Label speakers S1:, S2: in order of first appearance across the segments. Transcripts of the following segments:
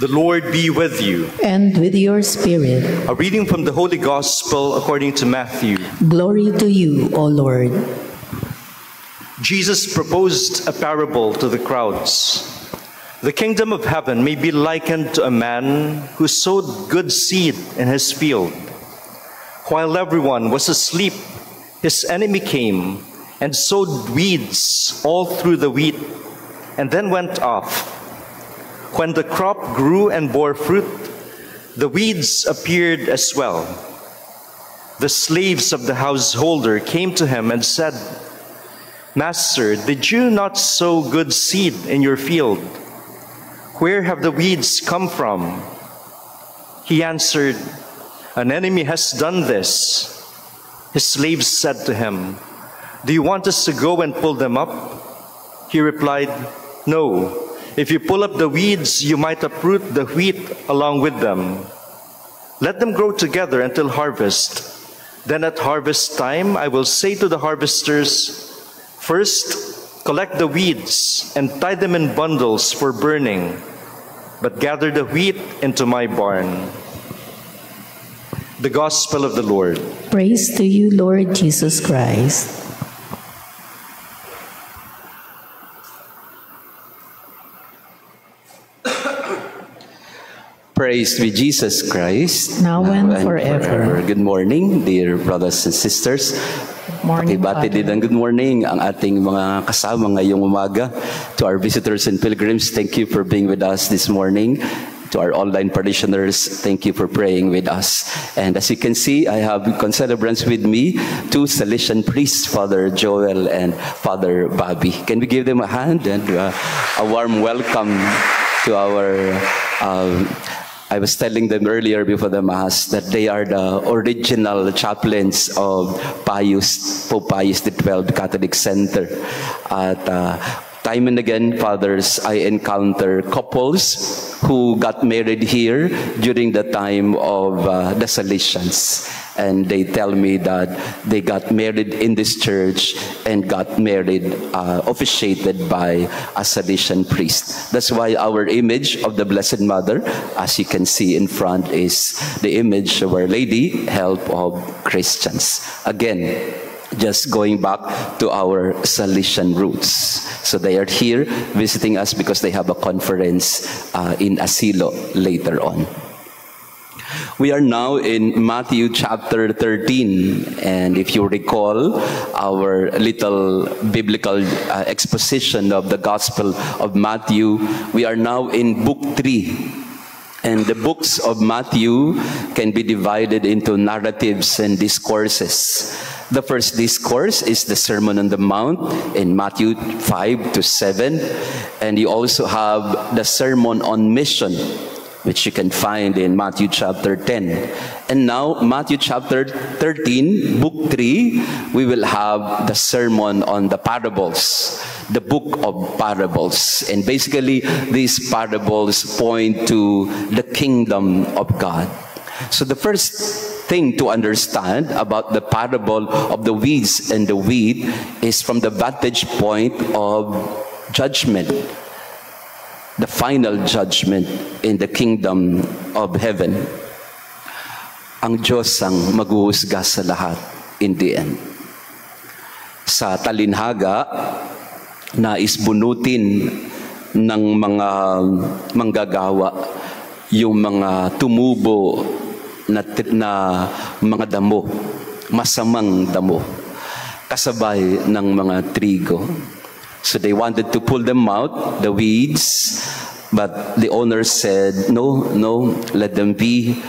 S1: The Lord be with you.
S2: And with your spirit.
S1: A reading from the Holy Gospel according to Matthew.
S2: Glory to you, O Lord.
S1: Jesus proposed a parable to the crowds. The kingdom of heaven may be likened to a man who sowed good seed in his field. While everyone was asleep, his enemy came and sowed weeds all through the wheat, and then went off. When the crop grew and bore fruit, the weeds appeared as well. The slaves of the householder came to him and said, "Master, did you not sow good seed in your field? Where have the weeds come from?" He answered, "An enemy has done this." His slaves said to him, "Do you want us to go and pull them up?" He replied, "No. If you pull up the weeds, you might uproot the wheat along with them. Let them grow together until harvest. Then at harvest time, I will say to the harvesters, 'First, collect the weeds and tie them in bundles for burning, but gather the wheat into my barn.'" The Gospel of the Lord.
S2: Praise to you, Lord Jesus Christ.
S3: Praise be Jesus Christ.
S2: Now and forever.
S3: Good morning, dear brothers and sisters.
S2: Morning,
S3: Pakibati din ng good morning ang ating mga kasama ngayong umaga. To our visitors and pilgrims, thank you for being with us this morning. To our online parishioners, thank you for praying with us. And as you can see, I have concelebrants with me, two Salesian priests, Father Joel and Father Bobby. Can we give them a hand and a warm welcome to our I was telling them earlier before the Mass that they are the original chaplains of Pope Pius XII Catholic Center. At time and again, fathers, I encounter couples who got married here during the time of the Salesians. And they tell me that they got married in this church and got married, officiated by a Salesian priest. That's why our image of the Blessed Mother, as you can see in front, is the image of Our Lady, help of Christians. Again, just going back to our Salesian roots. So they are here visiting us because they have a conference in Asilo later on. We are now in Matthew chapter 13, and if you recall our little biblical exposition of the Gospel of Matthew, we are now in Book 3. And the books of Matthew can be divided into narratives and discourses. The first discourse is the Sermon on the Mount in Matthew 5 to 7, and you also have the Sermon on Mission, which you can find in Matthew chapter 10. And now, Matthew chapter 13, Book 3, we will have the Sermon on the Parables, the Book of Parables. And basically, these parables point to the kingdom of God. So the first thing to understand about the parable of the weeds and the wheat is from the vantage point of judgment. The final judgment in the kingdom of heaven. Ang Diyos ang maghuhusga sa lahat in the end. Sa talinhaga, nais bunutin ng mga manggagawa yung mga tumubo na mga damo, masamang damo, kasabay ng mga trigo. So they wanted to pull them out, the weeds, but the owner said, no, let them be,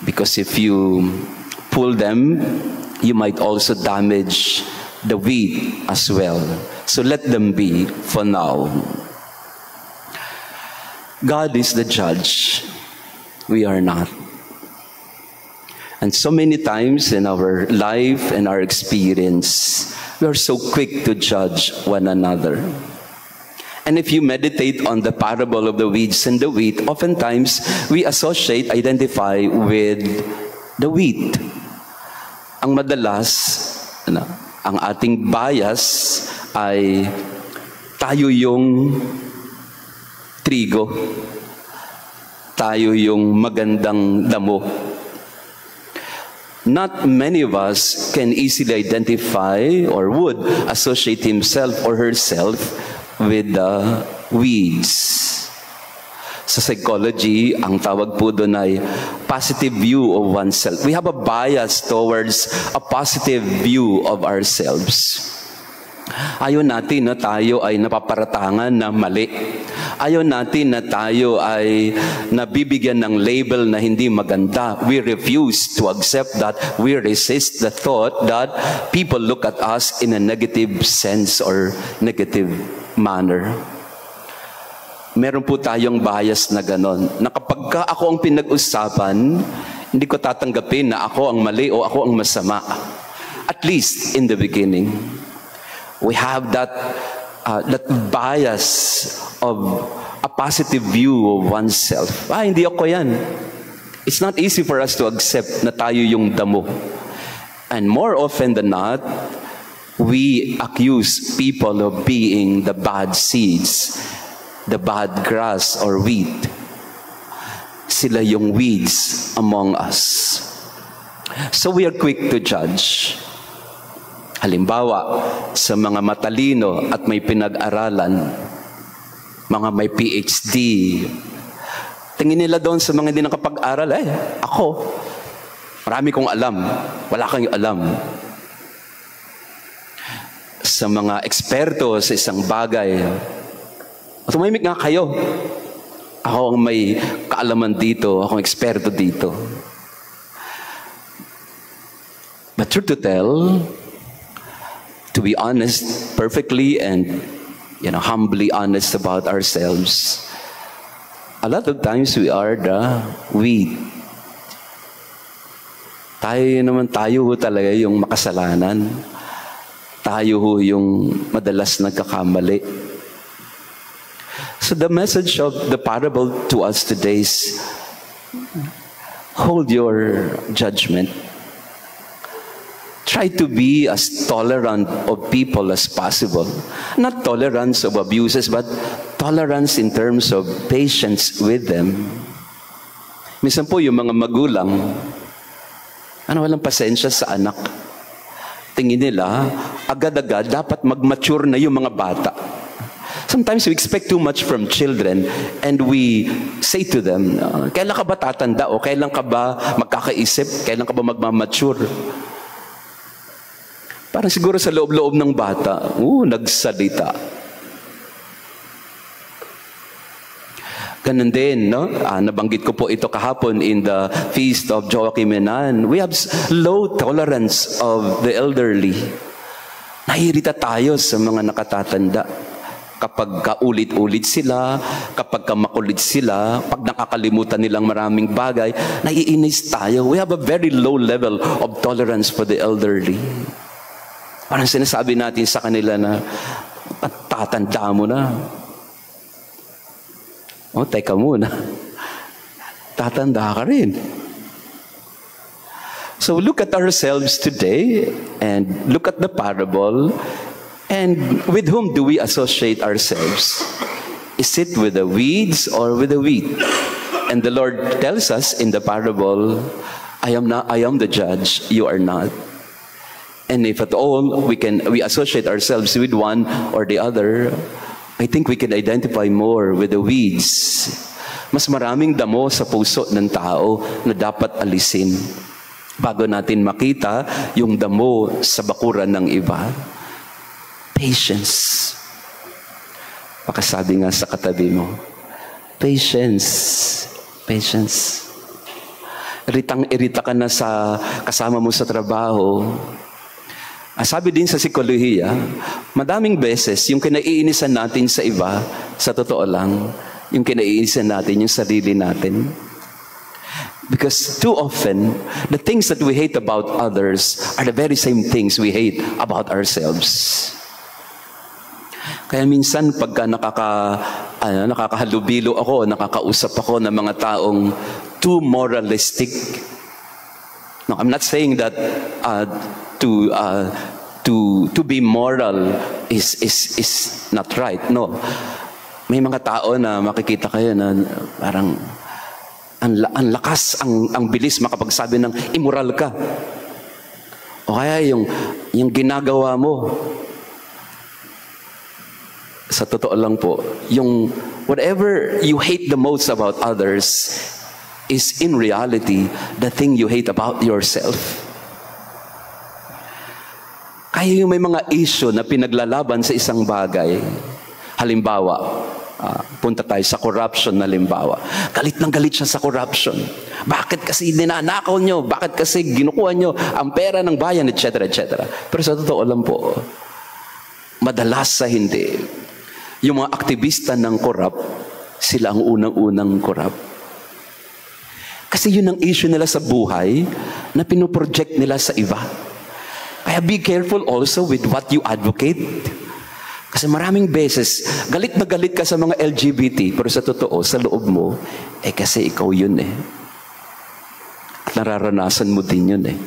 S3: because if you pull them, you might also damage the wheat as well. So let them be for now. God is the judge. We are not. And so many times in our life and our experience, we are so quick to judge one another. And if you meditate on the parable of the weeds and the wheat, oftentimes we associate, identify with the wheat. Ang madalas, ang ating bias ay tayo yung trigo. tayo yung magandang damo. Not many of us can easily identify or would associate himself or herself with the weeds. Sa psychology, ang tawag po doon ay positive view of oneself. We have a bias towards a positive view of ourselves. Ayaw natin na tayo ay napaparatangan na mali. Ayaw natin na tayo ay nabibigyan ng label na hindi maganda. We refuse to accept that. We resist the thought that people look at us in a negative sense or negative manner. Meron po tayong bias na ganon, na kapag ka ako ang pinag-usapan, hindi ko tatanggapin na ako ang mali o ako ang masama. At least in the beginning, we have that bias of a positive view of oneself. Hindi ako yan. It's not easy for us to accept na tayo yung damo. And more often than not, we accuse people of being the bad seeds, the bad grass or wheat. Sila yung weeds among us. So we are quick to judge. Halimbawa, sa mga matalino at may pinag-aralan, mga may PhD, tingin nila doon sa mga hindi nakapag-aral, ako, marami kong alam, wala kang alam. Sa mga eksperto sa isang bagay, tumahimik nga kayo. Ako ang may kaalaman dito, ako ang eksperto dito. But truth to tell, to be honest, perfectly and humbly honest about ourselves, a lot of times we are the weed. Tayo talaga yung makasalanan. Tayo yung madalas nagkakamali. So the message of the parable to us today is, hold your judgment. Try to be as tolerant of people as possible. Not tolerance of abuses, but tolerance in terms of patience with them. Minsan po yung mga magulang, walang pasensya sa anak. Tingin nila, agad-agad dapat mag-mature na yung mga bata. Sometimes we expect too much from children and we say to them, kailan ka ba tatanda o kailan ka ba magkakaisip, kailan ka ba magmamature? Parang siguro sa loob-loob ng bata, nagsalita. Ganun din, nabanggit ko po ito kahapon in the Feast of Joachim and Anne. We have low tolerance of the elderly. Nahirita tayo sa mga nakatatanda. Kapag kaulit-ulit sila, kapag makulit sila, pag nakakalimutan nilang maraming bagay, naiinis tayo. We have a very low level of tolerance for the elderly. Parang sinasabi natin sa kanila na, tatanda mo na. Teka muna. Tatanda ka rin. So look at ourselves today and look at the parable. And with whom do we associate ourselves? Is it with the weeds or with the wheat? And the Lord tells us in the parable, I am the judge, you are not. And if at all we associate ourselves with one or the other, I think we can identify more with the weeds. Mas maraming damo sa puso ng tao na dapat alisin bago natin makita yung damo sa bakuran ng iba. Patience. Pakasabi nga sa katabi mo, patience. Patience. Iritang-irita ka na sa kasama mo sa trabaho. Sabi din sa psikolohiya, madaming beses yung kinaiinisan natin sa iba, sa totoo lang, yung kinaiinisan natin, yung sarili natin. Because too often, the things that we hate about others are the very same things we hate about ourselves. Kaya minsan pagka nakakahalubilo ako, nakakausap ako ng mga taong too moralistic. No, I'm not saying that to be moral is not right. No. May mga tao na makikita kayo na parang Ang lakas, ang bilis makapagsabi ng immoral ka. O kaya yung ginagawa mo, sa totoo lang po, yung whatever you hate the most about others is in reality the thing you hate about yourself. Kaya yung may mga issue na pinaglalaban sa isang bagay, halimbawa, punta tayo sa corruption na halimbawa. Galit siya sa corruption. Bakit kasi ninanakaw nyo? Bakit kasi ginukuha nyo ang pera ng bayan, etc., etc. Pero sa totoo lang po, madalas sa hindi, yung mga aktivista ng corrupt, sila ang unang-unang corrupt. Kasi yun ang issue nila sa buhay na pinoproject nila sa iba. Kaya be careful also with what you advocate. Kasi maraming beses, galit na galit ka sa mga LGBT, pero sa totoo, sa loob mo, kasi ikaw yun eh. At nararanasan mo din yun eh.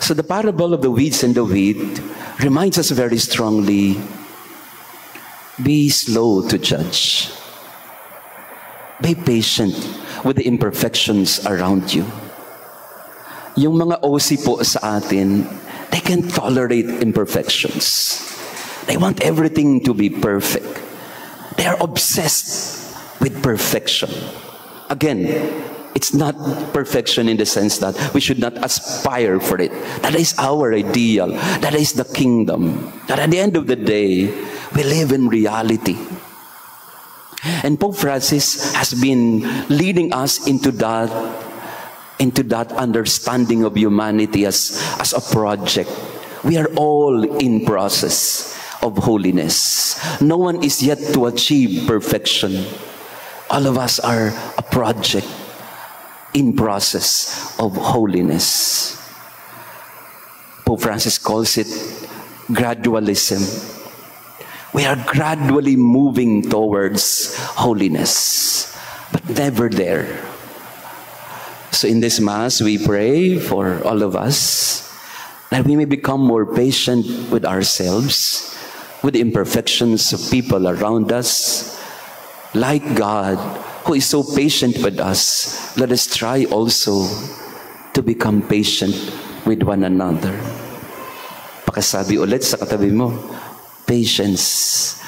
S3: So the parable of the weeds and the wheat reminds us very strongly, be slow to judge. Be patient with the imperfections around you. Yung mga OC po sa atin, they can't tolerate imperfections. They want everything to be perfect. They are obsessed with perfection. Again, it's not perfection in the sense that we should not aspire for it. That is our ideal. That is the kingdom. That at the end of the day, we live in reality. And Pope Francis has been leading us into that understanding of humanity as a project. We are all in process of holiness. No one is yet to achieve perfection. All of us are a project in process of holiness. Pope Francis calls it gradualism. We are gradually moving towards holiness, but never there. So in this Mass, we pray for all of us that we may become more patient with ourselves, with the imperfections of people around us. Like God, who is so patient with us, let us try also to become patient with one another. Pakisabi ulit sa katabi mo, patience.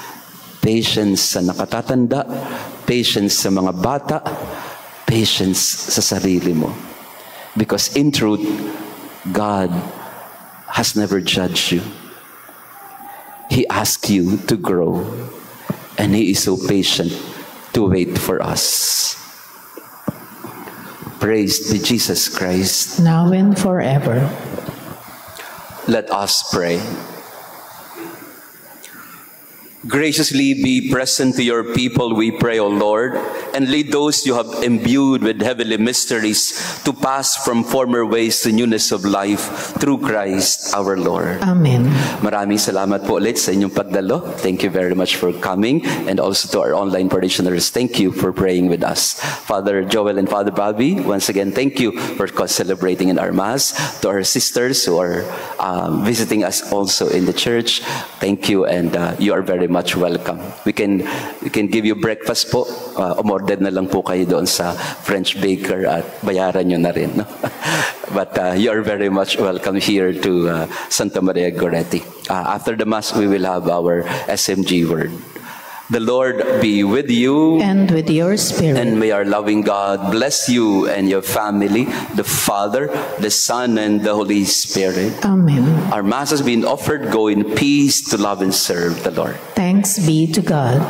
S3: Patience sa nakatatanda, patience sa mga bata, patience sa sarili mo. Because in truth, God has never judged you. He asks you to grow, and He is so patient to wait for us. Praise be Jesus Christ.
S2: Now and forever.
S3: Let us pray. Graciously be present to your people, we pray, O Lord, and lead those you have imbued with heavenly mysteries to pass from former ways to newness of life through Christ our Lord.
S2: Amen.
S3: Maraming salamat po ulit sa inyong pagdalo. Thank you very much for coming, and also to our online parishioners, thank you for praying with us. Father Joel and Father Bobby, once again, thank you for celebrating in our Mass. To our sisters who are visiting us also in the church, thank you, and you are very much welcome. We can give you breakfast po. Umorder na lang po kayo doon sa French baker at bayaran nyo na rin. No? But you are very much welcome here to Santa Maria Goretti. After the Mass, we will have our SMG word. The Lord be with you.
S2: And with your spirit.
S3: And may our loving God bless you and your family, the Father, the Son, and the Holy Spirit.
S2: Amen.
S3: Our Mass has been offered. Go in peace to love and serve the Lord.
S2: Thanks be to God.